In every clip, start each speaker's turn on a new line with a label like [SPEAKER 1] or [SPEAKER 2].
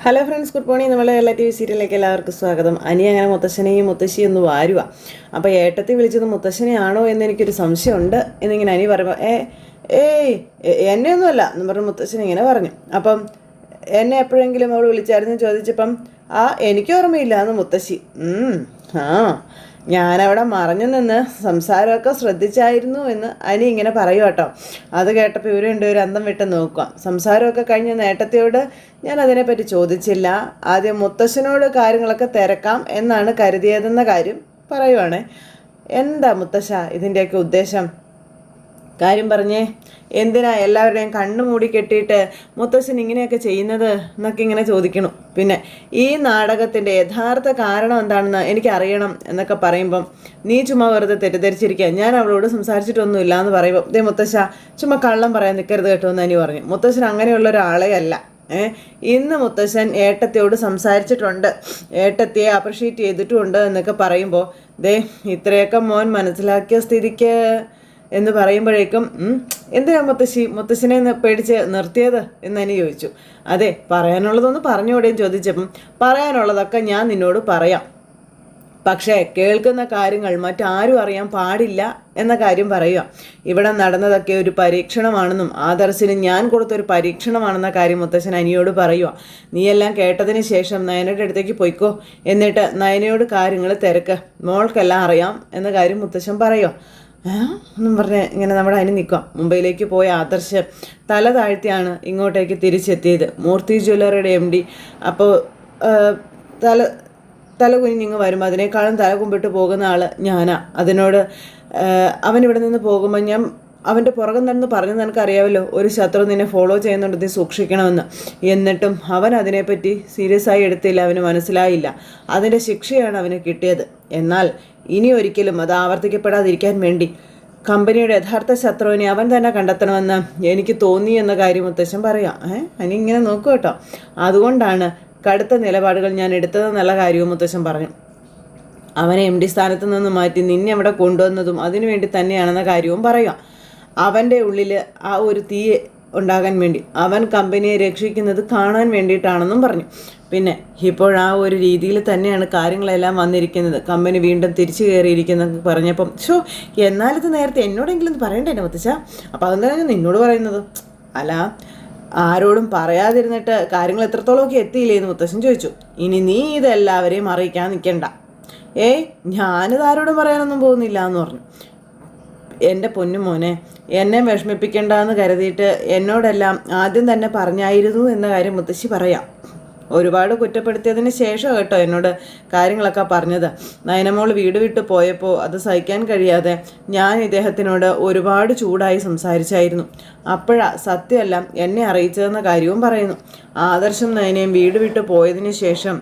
[SPEAKER 1] Hello friends, good morning. നമ്മളെ എല്ലാ T V സീരിയലിലേക്ക് എല്ലാവർക്കും സ്വാഗതം. അനി അങ്ങനെ മുത്തശ്ശനെയും മുത്തശ്ശിയും ഒന്ന് വാരുക. അപ്പോൾ ഏട്ടത്തി വിളിച്ചത് മുത്തശ്ശനെയാണോ എന്ന് എനിക്കൊരു സംശയമുണ്ട് എന്നിങ്ങനെ അനി പറയുമ്പോൾ ഏയ് എന്നെയൊന്നുമല്ല എന്ന് പറഞ്ഞ് മുത്തശ്ശൻ ഇങ്ങനെ പറഞ്ഞു. അപ്പം എന്നെ എപ്പോഴെങ്കിലും അവൾ വിളിച്ചായിരുന്നു ചോദിച്ചപ്പം എനിക്ക് ഓർമ്മയില്ല എന്ന് മുത്തശ്ശി. ഞാനവിടെ മറഞ്ഞു നിന്ന് സംസാരമൊക്കെ ശ്രദ്ധിച്ചായിരുന്നു എന്ന് അനി ഇങ്ങനെ പറയും കേട്ടോ. അത് കേട്ടപ്പോൾ ഇവർ രണ്ടുപേരും അന്തം വിട്ട് നോക്കുക. സംസാരമൊക്കെ കഴിഞ്ഞ് നേട്ടത്തിയോട് ഞാൻ അതിനെപ്പറ്റി ചോദിച്ചില്ല. ആദ്യം മുത്തശ്ശനോട് കാര്യങ്ങളൊക്കെ തിരക്കാം എന്നാണ് കരുതിയതെന്ന കാര്യം പറയുവാണേ. എന്താ മുത്തശ്ശ ഇതിൻ്റെയൊക്കെ ഉദ്ദേശം? കാര്യം പറഞ്ഞേ, എന്തിനാ എല്ലാവരുടെയും കണ്ണു മൂടി കെട്ടിയിട്ട് മുത്തശ്ശൻ ഇങ്ങനെയൊക്കെ ചെയ്യുന്നത് എന്നൊക്കെ ഇങ്ങനെ ചോദിക്കണം. പിന്നെ ഈ നാടകത്തിൻ്റെ യഥാർത്ഥ കാരണം എന്താണെന്ന് എനിക്കറിയണം എന്നൊക്കെ പറയുമ്പം നീ ചുമ്മാ വെറുതെ തെറ്റിദ്ധരിച്ചിരിക്കുക, ഞാൻ അവളോട് സംസാരിച്ചിട്ടൊന്നുമില്ല എന്ന് പറയുമ്പോൾ ദേ മുത്തശ്ശ ചുമ്മാ കള്ളം പറയാൻ നിൽക്കരുത് കേട്ടോ എന്ന് അനി പറഞ്ഞു. മുത്തശ്ശൻ അങ്ങനെയുള്ള ഒരാളെ അല്ല. ഇന്ന് മുത്തശ്ശൻ ഏട്ടത്തിയോട് സംസാരിച്ചിട്ടുണ്ട്, ഏട്ടത്തിയെ അപ്രിഷ്യേറ്റ് ചെയ്തിട്ടുമുണ്ട് എന്നൊക്കെ പറയുമ്പോൾ ദേ ഇത്രയൊക്കെ മോൻ മനസ്സിലാക്കിയ സ്ഥിതിക്ക് എന്ന് പറയുമ്പോഴേക്കും എന്തിനാ മുത്തശ്ശനെ പേടിച്ച് നിർത്തിയത് എന്ന് അനി ചോദിച്ചു. അതെ, പറയാനുള്ളതൊന്ന് പറഞ്ഞോടെയും ചോദിച്ചപ്പം പറയാനുള്ളതൊക്കെ ഞാൻ നിന്നോട് പറയാം, പക്ഷേ കേൾക്കുന്ന കാര്യങ്ങൾ മറ്റാരും അറിയാൻ പാടില്ല എന്ന കാര്യം പറയുക. ഇവിടെ നടന്നതൊക്കെ ഒരു പരീക്ഷണമാണെന്നും ആദർശിന് ഞാൻ കൊടുത്തൊരു പരീക്ഷണമാണെന്ന കാര്യം മുത്തശ്ശൻ അനിയോട് പറയുക. നീയെല്ലാം കേട്ടതിന് ശേഷം നയനയുടെ അടുത്തേക്ക് പോയിക്കോ, എന്നിട്ട് നയനയോട് കാര്യങ്ങൾ തിരക്ക്, മോൾക്കെല്ലാം അറിയാം എന്ന കാര്യം മുത്തശ്ശൻ പറയുക. എന്നും പറഞ്ഞ് ഇങ്ങനെ നമ്മുടെ അനി നിൽക്കാം. മുംബൈയിലേക്ക് പോയ ആദർശ് തല താഴ്ത്തിയാണ് ഇങ്ങോട്ടേക്ക് തിരിച്ചെത്തിയത്. മൂർത്തി ജ്വല്ലറിയുടെ MD അപ്പോൾ തല കുനിഞ്ഞിങ്ങ് വരുമ്പോൾ അതിനേക്കാളും തല കുമ്പിട്ട് പോകുന്ന ആൾ ഞാനാ. അതിനോട് അവനിവിടെ നിന്ന് പോകുമ്പോൾ ഞാൻ അവൻ്റെ പുറകെ നടന്ന് പറഞ്ഞു, നിനക്കറിയാമല്ലോ ഒരു ശത്രു നിന്നെ ഫോളോ ചെയ്യുന്നുണ്ട്, നീ സൂക്ഷിക്കണമെന്ന്. എന്നിട്ടും അവൻ അതിനെപ്പറ്റി സീരിയസ് ആയി എടുത്തില്ല, അവന് മനസ്സിലായില്ല. അതിൻ്റെ ശിക്ഷയാണ് അവന് കിട്ടിയത്. എന്നാൽ ഇനി ഒരിക്കലും അത് ആവർത്തിക്കപ്പെടാതിരിക്കാൻ വേണ്ടി കമ്പനിയുടെ യഥാർത്ഥ ശത്രുവിനെ അവൻ തന്നെ കണ്ടെത്തണമെന്ന് എനിക്ക് തോന്നി എന്ന കാര്യം മുത്തശ്ശൻ പറയാം. അനി ഇങ്ങനെ നോക്കൂ കേട്ടോ. അതുകൊണ്ടാണ് കടുത്ത നിലപാടുകൾ ഞാൻ എടുത്തതെന്നുള്ള കാര്യവും മുത്തശ്ശൻ പറഞ്ഞു. അവനെ MD സ്ഥാനത്ത് നിന്ന് മാറ്റി നിന്നെ അവിടെ കൊണ്ടുവന്നതും അതിനുവേണ്ടി തന്നെയാണെന്ന കാര്യവും പറയുക. അവൻ്റെ ഉള്ളിൽ ആ ഒരു തീ ഉണ്ടാകാൻ വേണ്ടി, അവൻ കമ്പനിയെ രക്ഷിക്കുന്നത് കാണാൻ വേണ്ടിയിട്ടാണെന്നും പറഞ്ഞു. പിന്നെ ഇപ്പോഴാ ഒരു രീതിയിൽ തന്നെയാണ് കാര്യങ്ങളെല്ലാം വന്നിരിക്കുന്നത്, കമ്പനി വീണ്ടും തിരിച്ചു കയറിയിരിക്കുന്നതെന്ന് പറഞ്ഞപ്പം എന്നാലിത് നേരത്തെ എന്നോടെങ്കിലും പറയണ്ടേ മുത്തശ്ശ? അപ്പോൾ അതെന്താണ് നിന്നോട് പറയുന്നത്? അല്ല, ആരോടും പറയാതിരുന്നിട്ട് കാര്യങ്ങൾ എത്രത്തോളമൊക്കെ എത്തിയില്ലേന്ന് മുത്തശ്ശൻ ചോദിച്ചു. ഇനി നീ ഇതെല്ലാവരെയും അറിയിക്കാൻ നിൽക്കണ്ട. ഞാനിത് ആരോടും പറയാനൊന്നും പോകുന്നില്ല എന്ന് പറഞ്ഞു. എൻ്റെ പൊന്നു മോനെ, എന്നെ വിഷമിപ്പിക്കേണ്ട എന്ന് കരുതിയിട്ട് എന്നോടെല്ലാം ആദ്യം തന്നെ പറഞ്ഞായിരുന്നു എന്ന കാര്യം മുത്തശ്ശി പറയാം. ഒരുപാട് കുറ്റപ്പെടുത്തിയതിന് ശേഷം കേട്ടോ എന്നോട് കാര്യങ്ങളൊക്കെ പറഞ്ഞത്. നയനമോൾ വീട് വിട്ട് പോയപ്പോൾ അത് സഹിക്കാൻ കഴിയാതെ ഞാൻ ഇദ്ദേഹത്തിനോട് ഒരുപാട് ചൂടായി സംസാരിച്ചായിരുന്നു. അപ്പോഴാ സത്യമല്ല എന്നെ അറിയിച്ചതെന്ന കാര്യവും പറയുന്നു. ആദർശം നയനയും വീട് വിട്ട് പോയതിന് ശേഷം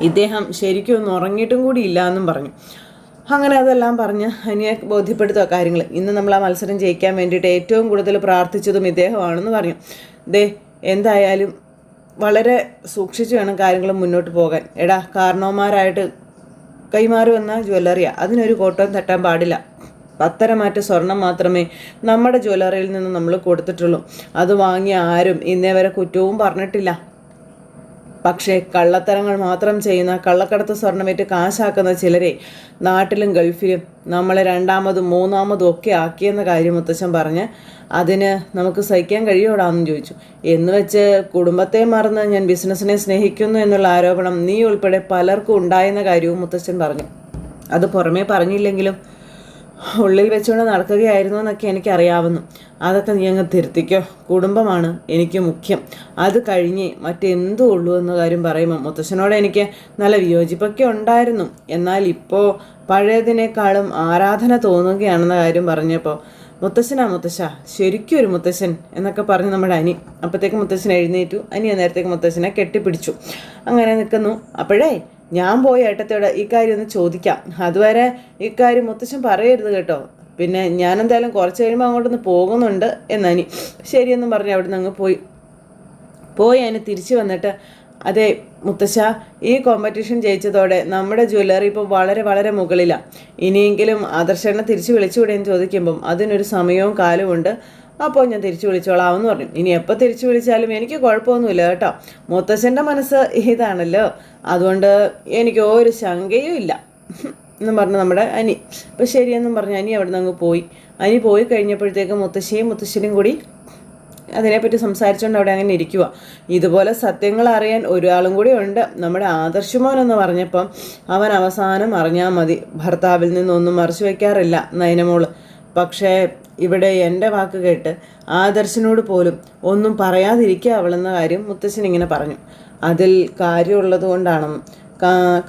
[SPEAKER 1] ഇദ്ദേഹം ശരിക്കും ഒന്നും ഉറങ്ങിയിട്ടും കൂടി ഇല്ല എന്നും പറഞ്ഞു. അങ്ങനെ അതെല്ലാം പറഞ്ഞ് അനിയെ ബോധ്യപ്പെടുത്തുക കാര്യങ്ങൾ. ഇന്ന് നമ്മൾ ആ മത്സരം ജയിക്കാൻ വേണ്ടിയിട്ട് ഏറ്റവും കൂടുതൽ പ്രാർത്ഥിച്ചതും ഇദ്ദേഹമാണെന്ന് പറഞ്ഞു. എന്തായാലും വളരെ സൂക്ഷിച്ച് വേണം കാര്യങ്ങൾ മുന്നോട്ട് പോകാൻ. കാരണവന്മാരായിട്ട് കൈമാറി വന്ന ജ്വല്ലറിയാണ്, അതിനൊരു കോട്ടവും തട്ടാൻ പാടില്ല. പത്തരമാറ്റ സ്വർണം മാത്രമേ നമ്മുടെ ജ്വല്ലറിയിൽ നിന്ന് നമ്മൾ കൊടുത്തിട്ടുള്ളൂ. അത് വാങ്ങിയ ആരും ഇന്നേ വരെ കുറ്റവും പറഞ്ഞിട്ടില്ല. പക്ഷേ കള്ളത്തരങ്ങൾ മാത്രം ചെയ്യുന്ന, കള്ളക്കടത്ത് സ്വർണ്ണമേറ്റ് കാശാക്കുന്ന ചിലരെ നാട്ടിലും ഗൾഫിലും നമ്മളെ രണ്ടാമതും മൂന്നാമതും ഒക്കെ ആക്കിയെന്ന കാര്യം മുത്തശ്ശൻ പറഞ്ഞ് അതിന് നമുക്ക് സഹിക്കാൻ കഴിയോടാന്ന് ചോദിച്ചു. എന്ന് വെച്ച് കുടുംബത്തെ മറന്ന് ഞാൻ ബിസിനസ്സിനെ സ്നേഹിക്കുന്നു എന്നുള്ള ആരോപണം നീ ഉൾപ്പെടെ പലർക്കും ഉണ്ടായെന്ന കാര്യവും മുത്തശ്ശൻ പറഞ്ഞു. അത് പുറമേ പറഞ്ഞില്ലെങ്കിലും ഉള്ളിൽ വെച്ചുകൊണ്ട് നടക്കുകയായിരുന്നു എന്നൊക്കെ എനിക്കറിയാവുന്നു. അതൊക്കെ നീ അങ്ങ് തിരുത്തിക്കോ. കുടുംബമാണ് എനിക്ക് മുഖ്യം, അത് കഴിഞ്ഞ് മറ്റെന്തും ഉള്ളൂ എന്ന കാര്യം പറയുമ്പോൾ മുത്തശ്ശനോട് എനിക്ക് നല്ല വിയോജിപ്പൊക്കെ ഉണ്ടായിരുന്നു. എന്നാൽ ഇപ്പോൾ പഴയതിനേക്കാളും ആരാധന തോന്നുകയാണെന്ന കാര്യം പറഞ്ഞപ്പോൾ മുത്തശ്ശ ശരിക്കും ഒരു മുത്തശ്ശൻ എന്നൊക്കെ പറഞ്ഞ് നമ്മുടെ അനി. അപ്പോഴത്തേക്ക് മുത്തശ്ശൻ എഴുന്നേറ്റു. അനി നേരത്തേക്ക് മുത്തശ്ശനെ കെട്ടിപ്പിടിച്ചു. അങ്ങനെ നിൽക്കുന്നു. അപ്പോഴേ ഞാൻ പോയി ഏട്ടത്തോട് ഈ കാര്യം ഒന്ന് ചോദിക്കാം, അതുവരെ ഇക്കാര്യം മുത്തശ്ശൻ പറയരുത് കേട്ടോ. പിന്നെ ഞാനെന്തായാലും കുറച്ച് കഴിയുമ്പോൾ അങ്ങോട്ടൊന്ന് പോകുന്നുണ്ട് എന്നനി. ശരിയെന്നും പറഞ്ഞ് അവിടെ നിന്ന് അങ്ങ് പോയി അതിന് തിരിച്ചു വന്നിട്ട് അതെ മുത്തശ്ശ, ഈ കോമ്പറ്റീഷൻ ജയിച്ചതോടെ നമ്മുടെ ജ്വല്ലറി ഇപ്പോൾ വളരെ വളരെ മുകളിലാണ്. ഇനിയെങ്കിലും ആദർശനെ തിരിച്ചു വിളിച്ചുകൂടെയെന്ന് ചോദിക്കുമ്പം അതിനൊരു സമയവും കാലവും ഉണ്ട്. അപ്പോൾ ഞാൻ തിരിച്ചു വിളിച്ചോളാം എന്ന് പറഞ്ഞു. ഇനി എപ്പോൾ തിരിച്ചു വിളിച്ചാലും എനിക്ക് കുഴപ്പമൊന്നുമില്ല കേട്ടോ, മുത്തശ്ശൻ്റെ മനസ്സ് ഇതാണല്ലോ, അതുകൊണ്ട് എനിക്ക് ഒരു ശങ്കയും ഇല്ല എന്നും പറഞ്ഞു നമ്മുടെ അനി. അപ്പോൾ ശരിയെന്നും പറഞ്ഞു അനി അവിടെ നിന്ന് അങ്ങ് പോയി. അനി പോയി കഴിഞ്ഞപ്പോഴത്തേക്ക് മുത്തശ്ശിയും മുത്തശ്ശനും കൂടി അതിനെപ്പറ്റി സംസാരിച്ചുകൊണ്ട് അവിടെ അങ്ങനെ ഇരിക്കുക. ഇതുപോലെ സത്യങ്ങൾ അറിയാൻ ഒരാളും കൂടി ഉണ്ട്, നമ്മുടെ ആദർശമോൻ എന്ന് പറഞ്ഞപ്പം അവൻ അവസാനം അറിഞ്ഞാൽ മതി, ഭർത്താവിൽ നിന്നൊന്നും മറച്ചു വയ്ക്കാറില്ല നയനമോള്. പക്ഷേ ഇവിടെ എൻ്റെ വാക്ക് കേട്ട് ആദർശനോട് പോലും ഒന്നും പറയാതിരിക്കുക അവളെന്ന കാര്യം മുത്തശ്ശൻ ഇങ്ങനെ പറഞ്ഞു. അതിൽ കാര്യമുള്ളത് കൊണ്ടാണെന്നും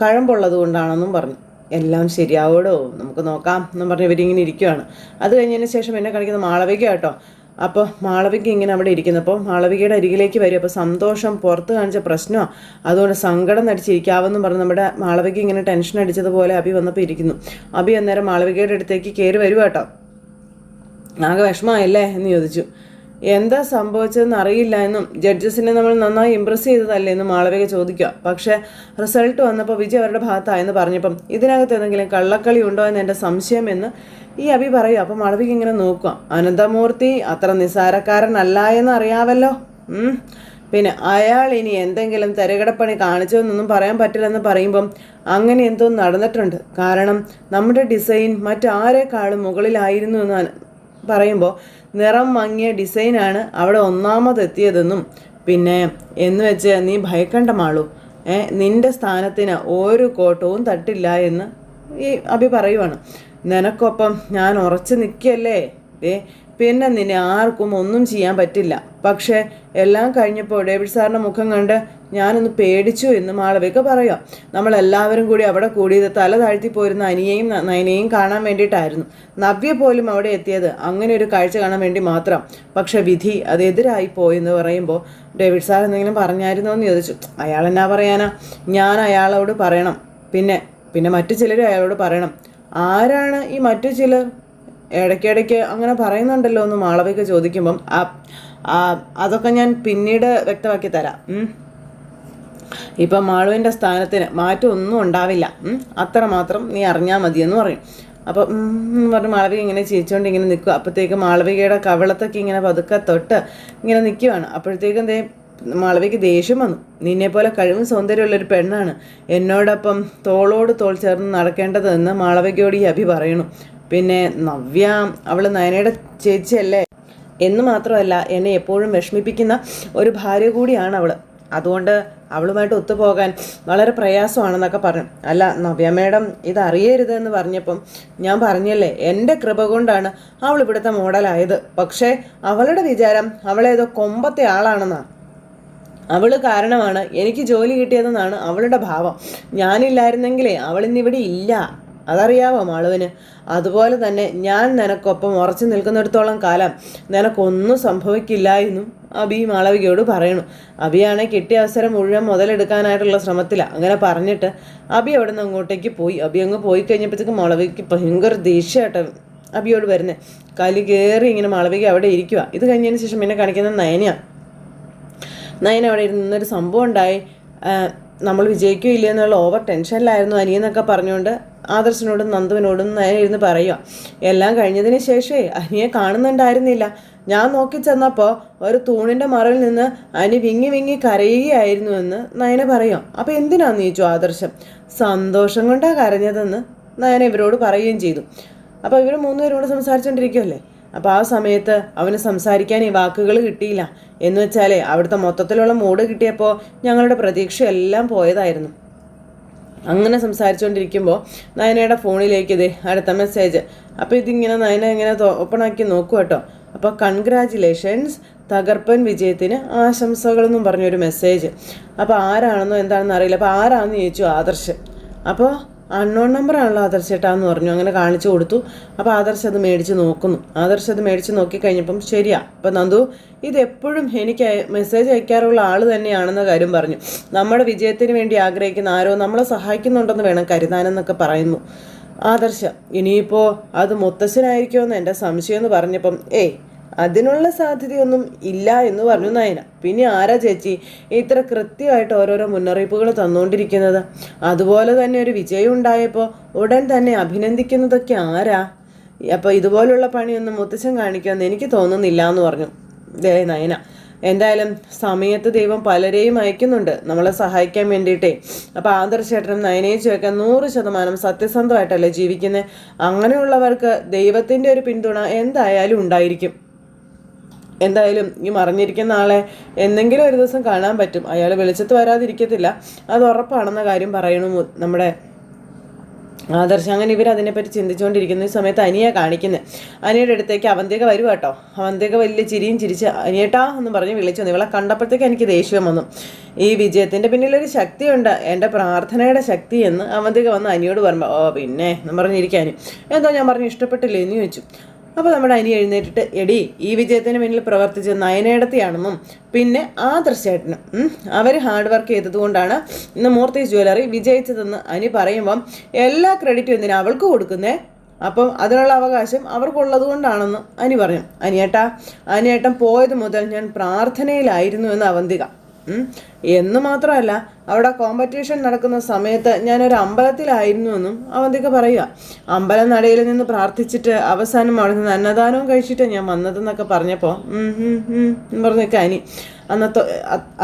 [SPEAKER 1] കഴമ്പുള്ളത് കൊണ്ടാണെന്നും പറഞ്ഞു. എല്ലാം ശരിയാവോടോ, നമുക്ക് നോക്കാം എന്നും പറഞ്ഞ് ഇവരിങ്ങനെ ഇരിക്കുകയാണ്. അത് കഴിഞ്ഞതിന് ശേഷം എന്നെ കാണിക്കുന്ന മാളവിക കേട്ടോ. അപ്പോൾ മാളവിക ഇങ്ങനെ അവിടെ ഇരിക്കുന്നപ്പോൾ മാളവികയുടെ അരികിലേക്ക് വരും. അപ്പോൾ സന്തോഷം പുറത്ത് കാണിച്ച പ്രശ്നമാണ്, അതുകൊണ്ട് സങ്കടം നടിച്ചിരിക്കാവെന്നും പറഞ്ഞ് നമ്മുടെ മാളവിക ഇങ്ങനെ ടെൻഷൻ അടിച്ചതുപോലെ അഭി വന്നപ്പോൾ ഇരിക്കുന്നു. അഭി അന്നേരം മാളവികയുടെ അടുത്തേക്ക് കയറി വരും കേട്ടോ. ആകെ വിഷമമായല്ലേ എന്ന് ചോദിച്ചു. എന്താ സംഭവിച്ചതെന്ന് അറിയില്ല എന്നും ജഡ്ജസിനെ നമ്മൾ നന്നായി ഇമ്പ്രസ് ചെയ്തതല്ലേ എന്നും മാളവിക ചോദിക്കുക. പക്ഷേ റിസൾട്ട് വന്നപ്പോൾ വിജയ് അവരുടെ ഭാഗത്തായെന്ന് പറഞ്ഞപ്പം ഇതിനകത്ത് എന്തെങ്കിലും കള്ളക്കളി ഉണ്ടോ എന്ന് എൻ്റെ സംശയം എന്ന് ഈ അഭി പറയും. അപ്പം മാളവിക ഇങ്ങനെ നോക്കുക. അനന്തമൂർത്തി അത്ര നിസ്സാരക്കാരനല്ല എന്ന് അറിയാമല്ലോ. പിന്നെ അയാൾ ഇനി എന്തെങ്കിലും തരകടപ്പണി കാണിച്ചതെന്നൊന്നും പറയാൻ പറ്റില്ലെന്ന് പറയുമ്പം അങ്ങനെ എന്തോ നടന്നിട്ടുണ്ട്. കാരണം നമ്മുടെ ഡിസൈൻ മറ്റാരെക്കാളും മുകളിലായിരുന്നു എന്ന് പറയുമ്പോൾ നിറം മങ്ങിയ ഡിസൈനാണ് അവിടെ ഒന്നാമതെത്തിയതെന്നും പിന്നെ എന്ന് വെച്ച് നീ ഭയക്കണ്ട മാളൂ, നിന്റെ സ്ഥാനത്തിന് ഒരു കോട്ടവും തട്ടില്ല എന്ന് ഈ അഭി പറയുവാണ്. നിനക്കൊപ്പം ഞാൻ ഉറച്ചു നിൽക്കല്ലേ, പിന്നെ നിന്നെ ആർക്കും ഒന്നും ചെയ്യാൻ പറ്റില്ല. പക്ഷേ എല്ലാം കഴിഞ്ഞപ്പോൾ ഡേവിഡ് സാറിൻ്റെ മുഖം കണ്ട് ഞാനൊന്ന് പേടിച്ചു എന്ന് മാളവിക പറയാം. നമ്മളെല്ലാവരും കൂടി അവിടെ കൂടിയത് തല താഴ്ത്തി പോരുന്ന അനിയെയും നയനെയും കാണാൻ വേണ്ടിയിട്ടായിരുന്നു. നവ്യ പോലും അവിടെ എത്തിയത് അങ്ങനെ ഒരു കാഴ്ച കാണാൻ വേണ്ടി മാത്രം. പക്ഷെ വിധി അത് എതിരായി പോയെന്ന് പറയുമ്പോൾ ഡേവിഡ് സാർ എന്തെങ്കിലും പറഞ്ഞായിരുന്നോ എന്ന് ചോദിച്ചു. അയാൾ എന്നാ പറയാനാ, ഞാൻ അയാളോട് പറയണം, പിന്നെ മറ്റു ചിലരും അയാളോട് പറയണം. ആരാണ് ഈ മറ്റു ചിലർ? ഇടയ്ക്കിടയ്ക്ക് അങ്ങനെ പറയുന്നുണ്ടല്ലോ എന്ന് മാളവിക ചോദിക്കുമ്പം അതൊക്കെ ഞാൻ പിന്നീട് വ്യക്തമാക്കി തരാം. ഇപ്പം മാളുവിൻ്റെ സ്ഥാനത്തിന് മാറ്റം ഒന്നും ഉണ്ടാവില്ല, അത്രമാത്രം നീ അറിഞ്ഞാൽ മതിയെന്ന് പറയും. അപ്പം പറഞ്ഞ് മാളവിക ഇങ്ങനെ ചിരിച്ചുകൊണ്ട് ഇങ്ങനെ നിൽക്കുക. അപ്പോഴത്തേക്ക് മാളവികയുടെ കവിളത്തൊക്കെ ഇങ്ങനെ പതുക്കെ തൊട്ട് ഇങ്ങനെ നിൽക്കുവാണ്. അപ്പോഴത്തേക്കും മാളവിക ദേഷ്യം വന്നു. നിന്നെപ്പോലെ കഴിവും സൗന്ദര്യമുള്ളൊരു പെണ്ണാണ് എന്നോടൊപ്പം തോളോട് തോൾ ചേർന്ന് നടക്കേണ്ടതെന്ന് മാളവികയോട് ഈ അഭി പറയണു. പിന്നെ നവ്യ അവൾ നയനയുടെ ചേച്ചിയല്ലേ എന്ന് മാത്രമല്ല എന്നെ എപ്പോഴും വിഷമിപ്പിക്കുന്ന ഒരു ഭാര്യ കൂടിയാണ് അവൾ, അതുകൊണ്ട് അവളുമായിട്ട് ഒത്തുപോകാൻ വളരെ പ്രയാസമാണെന്നൊക്കെ പറഞ്ഞു. അല്ല നവ്യ മേഡം ഇതറിയരുതെന്ന് പറഞ്ഞപ്പം ഞാൻ പറഞ്ഞല്ലേ എൻ്റെ കൃപ കൊണ്ടാണ് അവൾ ഇവിടുത്തെ മോഡലായത്. പക്ഷേ അവളുടെ വിചാരം അവളേതോ കൊമ്പത്തെ ആളാണെന്നാണ്. അവൾ കാരണമാണ് എനിക്ക് ജോലി കിട്ടിയതെന്നാണ് അവളുടെ ഭാവം. ഞാനില്ലായിരുന്നെങ്കിലേ അവളിന്നിവിടെ ഇല്ല, അതറിയാവോ മാളുവിന്. അതുപോലെ തന്നെ ഞാൻ നിനക്കൊപ്പം ഉറച്ചു നിൽക്കുന്നിടത്തോളം കാലം നിനക്കൊന്നും സംഭവിക്കില്ല എന്നും അബി മാളവികയോട് പറയണു. അബിയാണെങ്കിൽ കിട്ടിയ അവസരം മുഴുവൻ മുതലെടുക്കാനായിട്ടുള്ള ശ്രമത്തിലാണ്. അങ്ങനെ പറഞ്ഞിട്ട് അബി അവിടെ നിന്ന് അങ്ങോട്ടേക്ക് പോയി. അബി അങ്ങ് പോയി കഴിഞ്ഞപ്പോഴത്തേക്ക് മാളവികയ്ക്ക് ഭയങ്കര ദേഷ്യമായിട്ട് അബിയോട് വരുന്നത്. കലി കയറി ഇങ്ങനെ മാളവിക അവിടെ ഇരിക്കുക. ഇത് കഴിഞ്ഞതിന് ശേഷം എന്നെ കാണിക്കുന്നത് നയനയാണ്. നയന അവിടെ ഇരുന്നൊരു സംഭവം ഉണ്ടായി, നമ്മൾ വിജയിക്കുകയോ ഇല്ല എന്നുള്ള ഓവർ ടെൻഷനിലായിരുന്നു അനിയെന്നൊക്കെ പറഞ്ഞുകൊണ്ട് ആദർശനോടും നന്ദുവിനോടും നയന ഇരുന്ന് പറയുക. എല്ലാം കഴിഞ്ഞതിന് ശേഷമേ അനിയെ കാണുന്നുണ്ടായിരുന്നില്ല. ഞാൻ നോക്കി ചെന്നപ്പോൾ ഒരു തൂണിൻ്റെ മറയിൽ നിന്ന് അനി വിങ്ങി വിങ്ങി കരയുകയായിരുന്നു എന്ന് നയന പറയാം. അപ്പോൾ എന്തിനാന്ന് ചോദിച്ചു ആദർശം. സന്തോഷം കൊണ്ടാണ് കരഞ്ഞതെന്ന് നയന ഇവരോട് പറയുകയും ചെയ്തു. അപ്പോൾ ഇവർ മൂന്നുപേരോട് സംസാരിച്ചുകൊണ്ടിരിക്കുമല്ലേ. അപ്പോൾ ആ സമയത്ത് അവന് സംസാരിക്കാൻ ഈ വാക്കുകൾ കിട്ടിയില്ല. എന്ന് വെച്ചാലേ അവിടുത്തെ മൊത്തത്തിലുള്ള മൂഡ് കിട്ടിയപ്പോൾ ഞങ്ങളുടെ പ്രതീക്ഷ എല്ലാം പോയതായിരുന്നു. അങ്ങനെ സംസാരിച്ചുകൊണ്ടിരിക്കുമ്പോൾ നയനയുടെ ഫോണിലേക്ക് അടുത്ത മെസ്സേജ്. അപ്പോൾ ഇതിങ്ങനെ നയന ഇങ്ങനെ ഓപ്പണാക്കി നോക്കുക കേട്ടോ. അപ്പോൾ കൺഗ്രാജുലേഷൻസ്, തകർപ്പൻ വിജയത്തിന് ആശംസകളെന്നും പറഞ്ഞൊരു മെസ്സേജ്. അപ്പോൾ ആരാണെന്നോ എന്താണെന്ന് അറിയില്ല. അപ്പോൾ ആരാണെന്ന് ചോദിച്ചു ആദർശ്. അപ്പോൾ അൺനോൺ നമ്പറാണല്ലോ ആദർശേട്ടാന്ന് പറഞ്ഞു. അങ്ങനെ കാണിച്ചു കൊടുത്തു. അപ്പോൾ ആദർശ് അത് മേടിച്ച് നോക്കുന്നു. ആദർശ് അത് മേടിച്ച് നോക്കിക്കഴിഞ്ഞപ്പം ശരിയാ, അപ്പം നന്ദു ഇതെപ്പോഴും എനിക്ക് മെസ്സേജ് അയക്കാറുള്ള ആൾ തന്നെയാണെന്ന കാര്യം പറഞ്ഞു. നമ്മുടെ വിജയത്തിന് വേണ്ടി ആഗ്രഹിക്കുന്ന ആരോ നമ്മളെ സഹായിക്കുന്നുണ്ടെന്ന് വേണം കരുതാനെന്നൊക്കെ പറയുന്നു ആദർശ. ഇനിയിപ്പോൾ അത് മുത്തശ്ശനായിരിക്കുമെന്ന് എൻ്റെ സംശയം എന്ന് പറഞ്ഞപ്പം അതിനുള്ള സാധ്യതയൊന്നും ഇല്ല എന്ന് പറഞ്ഞു നയന. പിന്നെ ആരാ ചേച്ചി ഇത്ര കൃത്യമായിട്ട് ഓരോരോ മുന്നറിയിപ്പുകൾ തന്നുകൊണ്ടിരിക്കുന്നത്? അതുപോലെ തന്നെ ഒരു വിജയം ഉണ്ടായപ്പോൾ ഉടൻ തന്നെ അഭിനന്ദിക്കുന്നതൊക്കെ ആരാ? അപ്പോൾ ഇതുപോലുള്ള പണിയൊന്നും മുത്തച്ഛൻ കാണിക്കുമെന്ന് എനിക്ക് തോന്നുന്നില്ല എന്ന് പറഞ്ഞു നയന. എന്തായാലും സമയത്ത് ദൈവം പലരെയും അയക്കുന്നുണ്ട് നമ്മളെ സഹായിക്കാൻ വേണ്ടിയിട്ടേ. അപ്പോൾ ആദർശേട്ടനും നയനയും ചോദിക്കാൻ 100% സത്യസന്ധമായിട്ടല്ലേ ജീവിക്കുന്നത്. അങ്ങനെയുള്ളവർക്ക് ദൈവത്തിൻ്റെ ഒരു പിന്തുണ എന്തായാലും ഉണ്ടായിരിക്കും. എന്തായാലും ഈ മറിഞ്ഞിരിക്കുന്ന ആളെ എന്തെങ്കിലും ഒരു ദിവസം കാണാൻ പറ്റും. അയാൾ വെളിച്ചത്ത് വരാതിരിക്കത്തില്ല, അത് ഉറപ്പാണെന്ന കാര്യം പറയണു നമ്മുടെ ആദർശം. അങ്ങനെ ഇവരതിനെപ്പറ്റി ചിന്തിച്ചുകൊണ്ടിരിക്കുന്ന ഈ സമയത്ത് അനിയെ കാണിക്കുന്നത്. അനിയുടെ അടുത്തേക്ക് അവന്തിക വരും കേട്ടോ. അവന്തിക വലിയ ചിരിയും ചിരിച്ച് അനിയേട്ടാ എന്ന് പറഞ്ഞ് വിളിച്ചു വന്നു. ഇവളെ കണ്ടപ്പോഴത്തേക്ക് എനിക്ക് ദേഷ്യം വന്നു. ഈ വിജയത്തിൻ്റെ പിന്നിലൊരു ശക്തിയുണ്ട്, എൻ്റെ പ്രാർത്ഥനയുടെ ശക്തി എന്ന് അവന്തിക വന്ന് അനിയോട് പറയുമ്പോൾ ഓ പിന്നെ എന്ന് പറഞ്ഞിരിക്കാനും എന്തോ ഞാൻ പറഞ്ഞു ഇഷ്ടപ്പെട്ടില്ലേ എന്ന് ചോദിച്ചു. അപ്പോൾ നമ്മുടെ അനി എഴുന്നേറ്റിട്ട് എടി ഈ വിജയത്തിന് പിന്നിൽ പ്രവർത്തിച്ച നയനേടത്തിയാണെന്നും പിന്നെ ആദർശേട്ടനും അവർ ഹാർഡ് വർക്ക് ചെയ്തതുകൊണ്ടാണ് ഇന്ന് മൂർത്തീസ് ജ്വല്ലറി വിജയിച്ചതെന്ന് അനി പറയുമ്പം എല്ലാ ക്രെഡിറ്റും എന്തിനാ അവൾക്ക് കൊടുക്കുന്നേ, അപ്പം അതിനുള്ള അവകാശം അവർക്കുള്ളത് കൊണ്ടാണെന്ന് അനി പറഞ്ഞു. അനിയേട്ടൻ പോയത് മുതൽ ഞാൻ പ്രാർത്ഥനയിലായിരുന്നു എന്ന് അവന്തിക. എന്ന് മാത്രമല്ല അവിടെ കോമ്പറ്റീഷൻ നടക്കുന്ന സമയത്ത് ഞാനൊരു അമ്പലത്തിലായിരുന്നു എന്നും അവന്തിക പറയുക. അമ്പലം നടയിൽ നിന്ന് പ്രാർത്ഥിച്ചിട്ട് അവസാനം അവിടെ നിന്ന് അന്നദാനവും കഴിച്ചിട്ട് ഞാൻ വന്നതെന്നൊക്കെ പറഞ്ഞപ്പോൾ പറഞ്ഞേക്ക അനി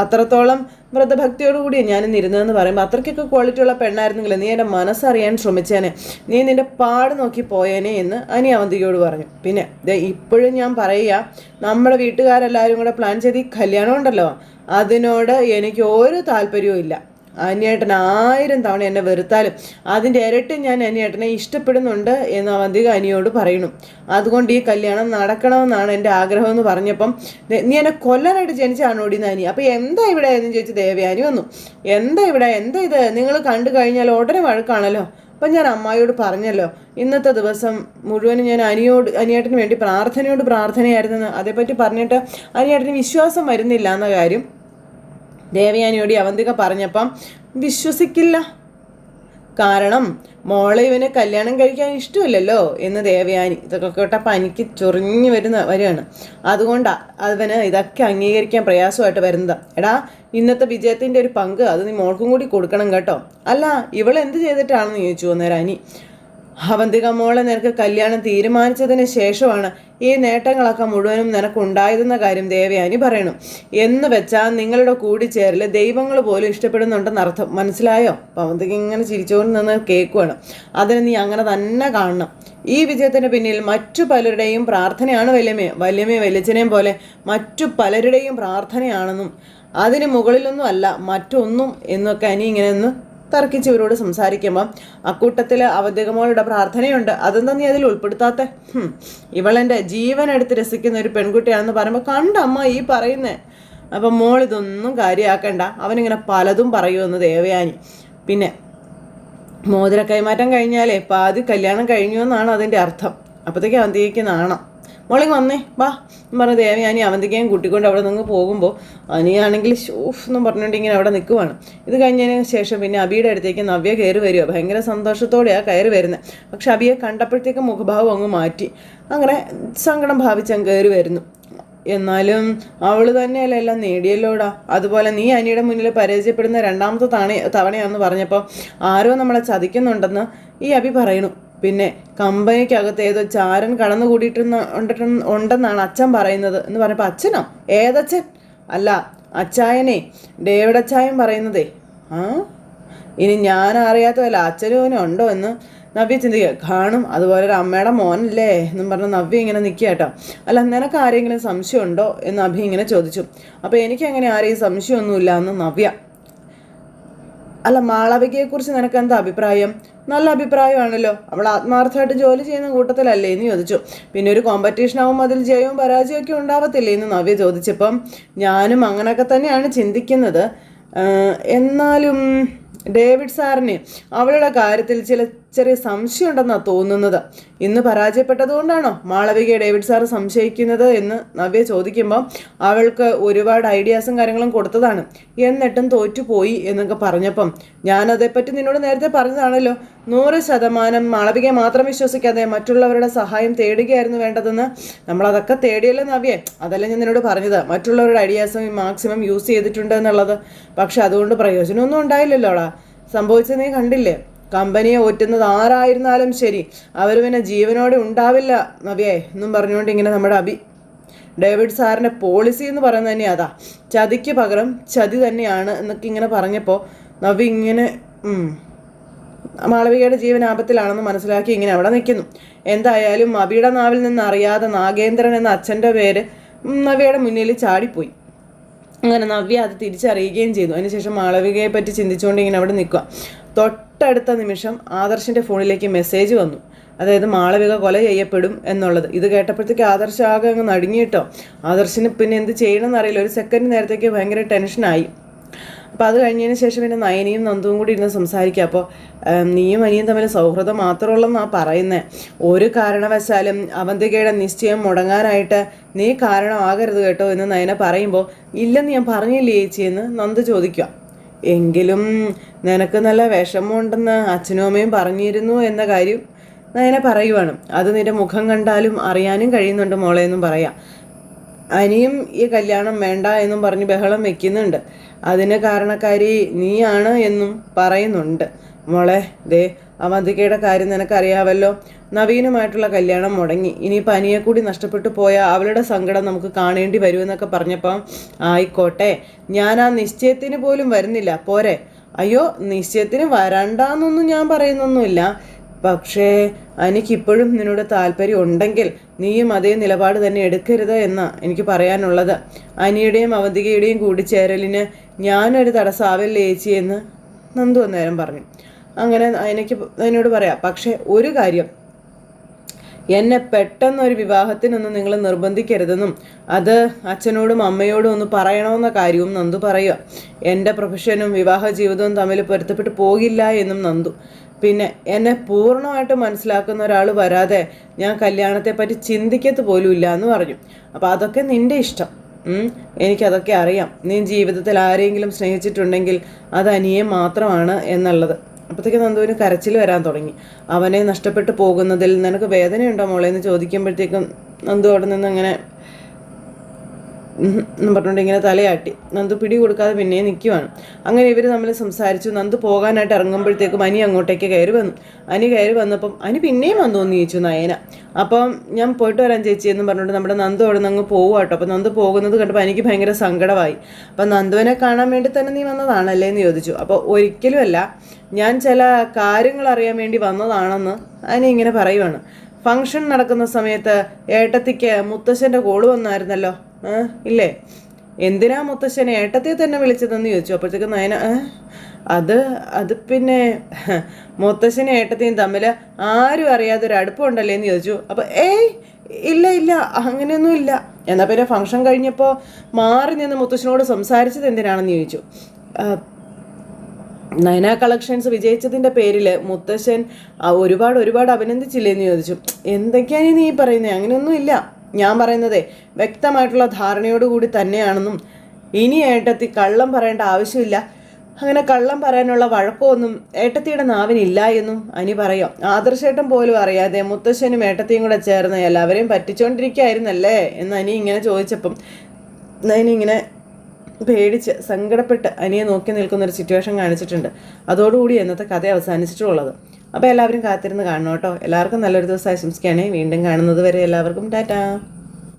[SPEAKER 1] അത്രത്തോളം വ്രതഭക്തിയോടുകൂടി ഞാനിന്ന് ഇരുന്നതെന്ന് പറയുമ്പോൾ അത്രയ്ക്കൊക്കെ ക്വാളിറ്റി ഉള്ള പെണ്ണായിരുന്നെങ്കിൽ നീ എൻ്റെ മനസ്സറിയാൻ ശ്രമിച്ചേനെ, നീ നിൻ്റെ പാട് നോക്കി പോയേനെ എന്ന് അനി അവന്തികയോട് പറഞ്ഞു. പിന്നെ ഇപ്പോഴും ഞാൻ പറയുക, നമ്മുടെ വീട്ടുകാരെല്ലാവരും കൂടെ പ്ലാൻ ചെയ്ത് ഈ കല്യാണം ഉണ്ടല്ലോ അതിനോട് എനിക്ക് ഒരു താല്പര്യവും ഇല്ല. അനിയേട്ടൻ 1000 തവണ എന്നെ വെറുത്താലും അതിൻ്റെ ഇരട്ടി ഞാൻ അനിയേട്ടനെ ഇഷ്ടപ്പെടുന്നുണ്ട് എന്ന് അവന്തിക അനിയോട് പറയുന്നു. അതുകൊണ്ട് ഈ കല്യാണം നടക്കണമെന്നാണ് എൻ്റെ ആഗ്രഹം എന്ന് പറഞ്ഞപ്പം നീ എന്നെ കൊല്ലാനായിട്ട് ജനിച്ചാണോടി അനി, അപ്പോൾ എന്താ ഇവിടെ എന്ന് ചോദിച്ച് ദേവയാനി വന്നു. എന്താ ഇത് നിങ്ങൾ കണ്ടു കഴിഞ്ഞാൽ ഉടനെ വഴക്കാണല്ലോ. അപ്പം ഞാൻ അമ്മായിയോട് പറഞ്ഞല്ലോ ഇന്നത്തെ ദിവസം മുഴുവനും ഞാൻ അനിയേട്ടന് വേണ്ടി പ്രാർത്ഥനയായിരുന്നെന്ന്. അതേപ്പറ്റി പറഞ്ഞിട്ട് അനിയേട്ടന് വിശ്വാസം വരുന്നില്ല എന്ന കാര്യം ദേവയാനിയോട് അവന്തിക പറഞ്ഞപ്പം വിശ്വസിക്കില്ല. കാരണം മോളെ ഇവന് കല്യാണം കഴിക്കാൻ ഇഷ്ടമില്ലല്ലോ എന്ന് ദേവയാനി. ഇതൊക്കെ കേട്ടപ്പോൾ എനിക്ക് ചൊറിഞ്ഞു വരികയാണ്. അതുകൊണ്ടാണ് അവന് ഇതൊക്കെ അംഗീകരിക്കാൻ പ്രയാസമായിട്ട് വരുന്നത്. എടാ ഇന്നത്തെ വിജയത്തിൻ്റെ ഒരു പങ്ക് അത് നീ മോൾക്കും കൂടി കൊടുക്കണം കേട്ടോ. അല്ല ഇവളെന്ത് ചെയ്തിട്ടാണെന്ന് ചോദിച്ചു അന്നേരം അനി. അവന്തിക മോളെ നിനക്ക് കല്യാണം തീരുമാനിച്ചതിന് ശേഷമാണ് ഈ നേട്ടങ്ങളൊക്കെ മുഴുവനും നിനക്കുണ്ടായതെന്ന കാര്യം ദേവയാനി പറയണം. എന്ന് വെച്ചാൽ നിങ്ങളുടെ കൂടിച്ചേരൽ ദൈവങ്ങൾ പോലും ഇഷ്ടപ്പെടുന്നുണ്ടെന്നർത്ഥം, മനസ്സിലായോ? അപ്പം അവന്തിക ഇങ്ങനെ ചിരിച്ചുകൊണ്ട് നിന്ന് കേൾക്കുവാണ്. അതിന് നീ അങ്ങനെ തന്നെ കാണണം. ഈ വിജയത്തിന് പിന്നിൽ മറ്റു പലരുടെയും പ്രാർത്ഥനയാണ് വല്യച്ഛനെയും പോലെ മറ്റു പലരുടെയും പ്രാർത്ഥനയാണെന്നും അതിന് മുകളിലൊന്നും അല്ല മറ്റൊന്നും എന്നൊക്കെ അനി ഇങ്ങനെ ഒന്ന് തർക്കിച്ച് ഇവരോട് സംസാരിക്കുമ്പം അക്കൂട്ടത്തിൽ അവന്തികമോളുടെ പ്രാർത്ഥനയുണ്ട്, അതെന്താ നീ അതിൽ ഉൾപ്പെടുത്താത്ത? ഇവളെൻ്റെ ജീവൻ എടുത്ത് രസിക്കുന്ന ഒരു പെൺകുട്ടിയാണെന്ന് പറയുമ്പോൾ കണ്ടമ്മ ഈ പറയുന്നേ. അപ്പം മോൾ ഇതൊന്നും കാര്യമാക്കണ്ട, അവനിങ്ങനെ പലതും പറയുമെന്ന് ദേവയാനി. പിന്നെ മോതിര കൈമാറ്റം കഴിഞ്ഞാലേ പാതി കല്യാണം കഴിഞ്ഞു എന്നാണ് അതിൻ്റെ അർത്ഥം. അപ്പോഴത്തേക്ക് അവന്തികയ്ക്ക് നാണം. മോളിങ് വന്നേ വാ എന്ന് പറഞ്ഞ ദേവയാനി അവന്തികയും കൂട്ടിക്കൊണ്ട് അവിടെ നിന്ന് പോകുമ്പോൾ അനിയാണെങ്കിൽ ഷൂഫ് എന്നും പറഞ്ഞുകൊണ്ട് ഇങ്ങനെ അവിടെ നിൽക്കുവാണ്. ഇത് കഴിഞ്ഞതിന് ശേഷം പിന്നെ അബിയുടെ അടുത്തേക്ക് നവ്യ കയറി വരിക. ഭയങ്കര സന്തോഷത്തോടെയാണ് കയറി വരുന്നത്. പക്ഷെ അബിയെ കണ്ടപ്പോഴത്തേക്ക് മുഖഭാവം അങ്ങ് മാറ്റി, അങ്ങനെ സങ്കടം ഭാവിച്ചങ്ങ് കയറി വരുന്നു. എന്നാലും അവൾ തന്നെയല്ല എല്ലാം നേടിയല്ലോടാ. അതുപോലെ നീ അനിയുടെ മുന്നിൽ പരിചയപ്പെടുന്ന 2ാമത്തെ തവണയാണെന്ന് പറഞ്ഞപ്പോൾ ആരോ നമ്മളെ ചതിക്കുന്നുണ്ടെന്ന് ഈ അബി പറയണു. പിന്നെ കമ്പനിക്കകത്ത് ഏതോ ചാരൻ ഉണ്ടെന്നാണ് അച്ഛൻ പറയുന്നത് എന്ന് പറഞ്ഞപ്പോൾ അച്ഛനോ? ഏതച്ഛൻ? അല്ല അച്ചായനെ, ഡേവിഡ് അച്ചായൻ പറയുന്നതേ. ഇനി ഞാൻ അറിയാത്തതല്ല അച്ഛനും ഉണ്ടോ എന്ന് നവ്യ ചിന്തിക്കുക. കാണും, അതുപോലെ ഒരു അമ്മയുടെ മോനല്ലേ എന്നും പറഞ്ഞ് നവ്യ ഇങ്ങനെ നിൽക്കുക കേട്ടോ. അല്ല നിനക്ക് ആരെങ്കിലും സംശയമുണ്ടോ എന്ന് അഭി ഇങ്ങനെ ചോദിച്ചു. അപ്പോൾ എനിക്കങ്ങനെ ആരെയും സംശയമൊന്നുമില്ല എന്ന് നവ്യ. അല്ല മാളവികയെക്കുറിച്ച് നിനക്ക് എന്താ അഭിപ്രായം? നല്ല അഭിപ്രായമാണല്ലോ, അവൾ ആത്മാർത്ഥമായിട്ട് ജോലി ചെയ്യുന്ന കൂട്ടത്തിലല്ലേ എന്ന് ചോദിച്ചു. പിന്നെ ഒരു കോമ്പറ്റീഷൻ ആവുമ്പോൾ അതിൽ ജയവും പരാജയമൊക്കെ ഉണ്ടാവത്തില്ലേ എന്ന് നവ്യ ചോദിച്ചപ്പം ഞാനും അങ്ങനെയൊക്കെ തന്നെയാണ് ചിന്തിക്കുന്നത്. എന്നാലും ഡേവിഡ് സാറിന് അവളുടെ കാര്യത്തിൽ ചെറിയ സംശയം ഉണ്ടെന്നാണ് തോന്നുന്നത്. ഇന്ന് പരാജയപ്പെട്ടതുകൊണ്ടാണോ മാളവികയെ ഡേവിഡ് സാർ സംശയിക്കുന്നത് എന്ന് നവ്യ ചോദിക്കുമ്പോൾ അവൾക്ക് ഒരുപാട് ഐഡിയാസും കാര്യങ്ങളും കൊടുത്തതാണ്, എന്നിട്ടും തോറ്റുപോയി എന്നൊക്കെ പറഞ്ഞപ്പം ഞാനതേപ്പറ്റി നിന്നോട് നേരത്തെ പറഞ്ഞതാണല്ലോ. 100% മാളവികയെ മാത്രം വിശ്വസിക്കാതെ മറ്റുള്ളവരുടെ സഹായം തേടുകയായിരുന്നു വേണ്ടതെന്ന്. നമ്മളതൊക്കെ തേടിയല്ലോ നവ്യെ, അതല്ല ഞാൻ നിന്നോട് പറഞ്ഞത്. മറ്റുള്ളവരുടെ ഐഡിയാസും മാക്സിമം യൂസ് ചെയ്തിട്ടുണ്ട് എന്നുള്ളത്. പക്ഷെ അതുകൊണ്ട് പ്രയോജനമൊന്നും ഉണ്ടായില്ലല്ലോടാ. സംഭവിച്ചത് നീ കണ്ടില്ലേ? കമ്പനിയെ ഒറ്റുന്നത് ആരായിരുന്നാലും ശരി അവർ പിന്നെ ജീവനോടെ ഉണ്ടാവില്ല നവ്യേ എന്നും പറഞ്ഞുകൊണ്ട് ഇങ്ങനെ നമ്മുടെ ഡേവിഡ് സാറിൻ്റെ പോളിസി എന്ന് പറയുന്നത് തന്നെ അതാ, ചതിക്ക് പകരം ചതി തന്നെയാണ് എന്നൊക്കെ ഇങ്ങനെ പറഞ്ഞപ്പോൾ നവ്യ ഇങ്ങനെ മാളവികയുടെ ജീവൻ ആപത്തിലാണെന്ന് മനസ്സിലാക്കി ഇങ്ങനെ അവിടെ നിൽക്കുന്നു. എന്തായാലും അബിയുടെ നാവിൽ നിന്ന് അറിയാതെ നാഗേന്ദ്രൻ എന്ന അച്ഛൻ്റെ പേര് നവ്യയുടെ മുന്നിൽ ചാടിപ്പോയി. അങ്ങനെ നവ്യ അത് തിരിച്ചറിയുകയും ചെയ്തു. അതിനുശേഷം മാളവികയെ പറ്റി ചിന്തിച്ചുകൊണ്ട് ഇങ്ങനെ അവിടെ നിൽക്കുക. തൊട്ടടുത്ത നിമിഷം ആദർശിൻ്റെ ഫോണിലേക്ക് മെസ്സേജ് വന്നു. അതായത് മാളവിക കൊല ചെയ്യപ്പെടും എന്നുള്ളത്. ഇത് കേട്ടപ്പോഴത്തേക്ക് ആദർശ് ആകെ അങ്ങ് നടുങ്ങിയിട്ടോ. ആദർശിന് പിന്നെ എന്ത് ചെയ്യണമെന്ന് അറിയില്ല. ഒരു സെക്കൻഡ് നേരത്തേക്ക് ഭയങ്കര ടെൻഷനായി. അപ്പോൾ അത് കഴിഞ്ഞതിന് ശേഷം പിന്നെ നയനിയും നന്ദുവും കൂടി ഇരുന്ന് സംസാരിക്കുക. അപ്പോൾ നീയും അനിയും തമ്മിൽ സൗഹൃദം മാത്രമുള്ളതെന്നാണ് പറയുന്നത്. ഒരു കാരണവശാലും അവന്തികയുടെ നിശ്ചയം മുടങ്ങാനായിട്ട് നീ കാരണമാകരുത് കേട്ടോ എന്ന് നയന പറയുമ്പോൾ ഇല്ലെന്ന് ഞാൻ പറഞ്ഞില്ലേ ചേച്ചി എന്ന് നന്ദു ചോദിക്കുക. എങ്കിലും നിനക്ക് നല്ല വിഷമമുണ്ടെന്ന് അച്ഛനും അമ്മയും പറഞ്ഞിരുന്നു എന്ന കാര്യം നയന പറയുവാണ്. അത് നിന്റെ മുഖം കണ്ടാലും അറിയാനും കഴിയുന്നുണ്ട് മോളെ എന്നും പറയാം. അനിയും ഈ കല്യാണം വേണ്ട എന്നും പറഞ്ഞ് ബഹളം വെക്കുന്നുണ്ട്. അതിന് കാരണക്കാരി നീയാണ് എന്നും പറയുന്നുണ്ട്. മോളെ ദേ അവന്തികയുടെ കാര്യം നിനക്കറിയാവല്ലോ. നവീനുമായിട്ടുള്ള കല്യാണം മുടങ്ങി. ഇനിയിപ്പോൾ അനിയെ കൂടി നഷ്ടപ്പെട്ടു പോയാൽ അവളുടെ സങ്കടം നമുക്ക് കാണേണ്ടി വരുമെന്നൊക്കെ പറഞ്ഞപ്പം ആയിക്കോട്ടെ, ഞാൻ ആ നിശ്ചയത്തിന് പോലും വരുന്നില്ല പോരെ. അയ്യോ നിശ്ചയത്തിന് വരണ്ടാന്നൊന്നും ഞാൻ പറയുന്നൊന്നുമില്ല. പക്ഷേ എനിക്കിപ്പോഴും നിന്നോട് താല്പര്യം ഉണ്ടെങ്കിൽ നീയും അതേ നിലപാട് തന്നെ എടുക്കരുത് എന്നാണ് എനിക്ക് പറയാനുള്ളത്. അനിയുടെയും അവന്തികയുടെയും കൂടിച്ചേരലിന് ഞാനൊരു തടസ്സാവില്ല ചേച്ചി എന്ന് നന്ദു അന്നേരം പറഞ്ഞു. അങ്ങനെ എനിക്ക് എന്നോട് പറയാം. പക്ഷേ ഒരു കാര്യം, എന്നെ പെട്ടെന്നൊരു വിവാഹത്തിനൊന്നും നിങ്ങൾ നിർബന്ധിക്കരുതെന്നും അത് അച്ഛനോടും അമ്മയോടും ഒന്ന് പറയണമെന്ന കാര്യവും നന്ദു പറയുക. എൻ്റെ പ്രൊഫഷനും വിവാഹ ജീവിതവും തമ്മിൽ പൊരുത്തപ്പെട്ട് പോകില്ല എന്നും നന്ദു. പിന്നെ എന്നെ പൂർണ്ണമായിട്ട് മനസ്സിലാക്കുന്ന ഒരാൾ വരാതെ ഞാൻ കല്യാണത്തെപ്പറ്റി ചിന്തിക്കത്ത് പോലും ഇല്ല എന്ന് പറഞ്ഞു. അപ്പോൾ അതൊക്കെ നിൻ്റെ ഇഷ്ടം, എനിക്കതൊക്കെ അറിയാം. നീ ജീവിതത്തിൽ ആരെങ്കിലും സ്നേഹിച്ചിട്ടുണ്ടെങ്കിൽ അത് അനിയെ മാത്രമാണ് എന്നുള്ളത്. അപ്പോഴത്തേക്ക് നന്ദുവിന് കരച്ചിൽ വരാൻ തുടങ്ങി. അവനെ നഷ്ടപ്പെട്ടു പോകുന്നതിൽ നിനക്ക് വേദനയുണ്ടോ മോളെ എന്ന് ചോദിക്കുമ്പോഴത്തേക്കും നന്ദു അവിടെ നിന്ന് അങ്ങനെ പറഞ്ഞുകൊണ്ട് ഇങ്ങനെ തലയാട്ടി. നന്ദു പിടി കൊടുക്കാതെ പിന്നെയും നിൽക്കുവാണ്. അങ്ങനെ ഇവർ തമ്മിൽ സംസാരിച്ചു. നന്ദു പോകാനായിട്ട് ഇറങ്ങുമ്പോഴത്തേക്കും അനി അങ്ങോട്ടേക്ക് കയറി വന്നു. അനി കയറി വന്നപ്പം അനി പിന്നെയും വന്നോന്ന് ചോദിച്ചു നയന. അപ്പം ഞാൻ പോയിട്ട് വരാൻ ചേച്ചി എന്നും പറഞ്ഞുകൊണ്ട് നമ്മുടെ നന്ദു അവിടെ നിന്ന് അങ്ങ് പോവുകട്ടോ. അപ്പം നന്ദു പോകുന്നത് കണ്ടപ്പോൾ എനിക്ക് ഭയങ്കര സങ്കടമായി. അപ്പം നന്ദുവിനെ കാണാൻ വേണ്ടി തന്നെ നീ വന്നതാണല്ലേ എന്ന് ചോദിച്ചു. അപ്പോൾ ഒരിക്കലുമല്ല, ഞാൻ ചില കാര്യങ്ങൾ അറിയാൻ വേണ്ടി വന്നതാണെന്ന് അനി ഇങ്ങനെ പറയുവാണ്. ഫംഗ്ഷൻ നടക്കുന്ന സമയത്ത് ഏട്ടത്തിക്ക് മുത്തശ്ശൻ്റെ കോള് വന്നായിരുന്നല്ലോ, ഇല്ലേ? എന്തിനാ മുത്തശ്ശനെ ഏട്ടത്തിയെ തന്നെ വിളിച്ചതെന്ന് ചോദിച്ചു. അപ്പോഴത്തേക്ക് നയന അത് പിന്നെ മുത്തശ്ശനും ഏട്ടത്തിയും തമ്മിൽ ആരും അറിയാതെ ഒരു അടുപ്പമുണ്ടല്ലേ എന്ന് ചോദിച്ചു. അപ്പോൾ ഇല്ല അങ്ങനെയൊന്നും ഇല്ല. എന്നാൽ പിന്നെ ഫംഗ്ഷൻ കഴിഞ്ഞപ്പോൾ മാറി നിന്ന് മുത്തശ്ശനോട് സംസാരിച്ചത് എന്തിനാണെന്ന് ചോദിച്ചു. നയന കളക്ഷൻസ് വിജയിച്ചതിൻ്റെ പേരിൽ മുത്തശ്ശൻ ഒരുപാട് അഭിനന്ദിച്ചില്ലേന്ന് ചോദിച്ചു. എന്തൊക്കെയാണ് നീ പറയുന്നത്? അങ്ങനെയൊന്നും ഇല്ല. ഞാൻ പറയുന്നതേ വ്യക്തമായിട്ടുള്ള ധാരണയോടുകൂടി തന്നെയാണെന്നും ഇനി ഏട്ടത്തി കള്ളം പറയേണ്ട ആവശ്യമില്ല. അങ്ങനെ കള്ളം പറയാനുള്ള വഴക്കമൊന്നും ഏട്ടത്തിയുടെ നാവിനില്ല എന്നും അനി പറയാം. ആദർശേട്ടൻ പോലും അറിയാതെ മുത്തശ്ശനും ഏട്ടത്തിയും കൂടെ ചേർന്ന് എല്ലാവരെയും പറ്റിച്ചുകൊണ്ടിരിക്കുകയായിരുന്നല്ലേ എന്ന് അനി ഇങ്ങനെ ചോദിച്ചപ്പം നയനി ഇങ്ങനെ പേടിച്ച് സങ്കടപ്പെട്ട് അനിയെ നോക്കി നിൽക്കുന്നൊരു സിറ്റുവേഷൻ കാണിച്ചിട്ടുണ്ട്. അതോടുകൂടി ഇന്നത്തെ കഥ അവസാനിച്ചിട്ടുള്ളത്. അപ്പോൾ എല്ലാവരും കാത്തിരുന്ന് കാണണം കേട്ടോ. എല്ലാവർക്കും നല്ലൊരു ദിവസം ആശംസിക്കുകയാണേ. വീണ്ടും കാണുന്നത് വരെ എല്ലാവർക്കും ടാറ്റാ.